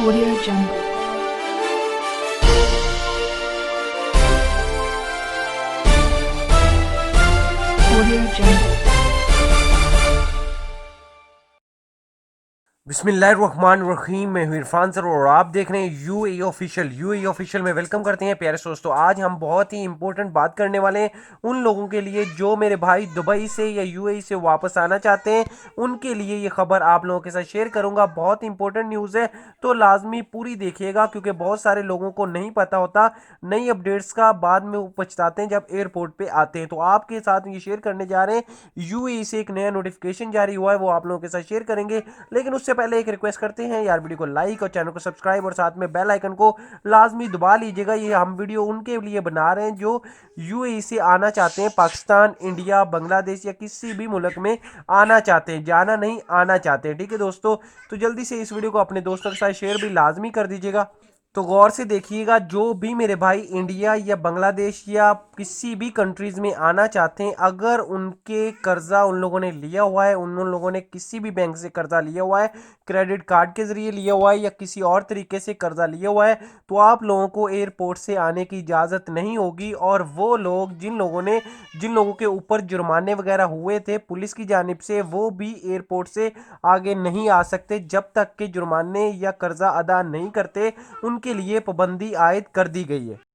Audio Jungle. Audio Jungle. बिस्मिल्लाहिर्रहमानिर्रहीम। मैं हूं इरफान सर और आप देख रहे हैं यूएई ऑफिशियल में वेलकम करते हैं प्यारे दोस्तों। आज हम बहुत ही इंपॉर्टेंट बात करने वाले हैं उन लोगों के लिए जो मेरे भाई दुबई से या यूएई से वापस आना चाहते हैं। उनके लिए ये खबर आप लोगों के साथ शेयर करूंगा। बहुत इंपॉर्टेंट न्यूज़ है तो लाजमी पूरी देखिएगा, क्योंकि बहुत सारे लोगों को नहीं पता होता नई अपडेट्स का, बाद में वो पछताते हैं जब एयरपोर्ट पे आते हैं। तो आपके साथ ये शेयर करने जा रहे हैं, यूएई से एक नया नोटिफिकेशन जारी हुआ है, वो आप लोगों के साथ शेयर करेंगे। लेकिन उससे पहले एक रिक्वेस्ट करते हैं यार, वीडियो को लाइक और चैनल को सब्सक्राइब और साथ में बेल आइकन को लाजमी दबा लीजिएगा। ये हम वीडियो उनके लिए बना रहे हैं जो यूएई से आना चाहते हैं, पाकिस्तान, इंडिया, बांग्लादेश या किसी भी मुल्क में आना चाहते हैं, जाना नहीं आना चाहते हैं। ठीक है दोस्तों, तो जल्दी से इस वीडियो को अपने दोस्तों के साथ शेयर भी लाजमी कर दीजिएगा। तो गौर से देखिएगा, जो भी मेरे भाई इंडिया या बांग्लादेश या किसी भी कंट्रीज़ में आना चाहते हैं, अगर उनके कर्जा उन लोगों ने लिया हुआ है, उन लोगों ने किसी भी बैंक से कर्जा लिया हुआ है, क्रेडिट कार्ड के ज़रिए लिया हुआ है या किसी और तरीके से कर्जा लिया हुआ है, तो आप लोगों को एयरपोर्ट से आने की इजाज़त नहीं होगी। और वो लोग जिन लोगों के ऊपर जुर्माने वगैरह हुए थे पुलिस की जानिब से, वो भी एयरपोर्ट से आगे नहीं आ सकते जब तक कि जुर्माने या कर्जा अदा नहीं करते। उनके लिए पाबंदी आयद कर दी गई है।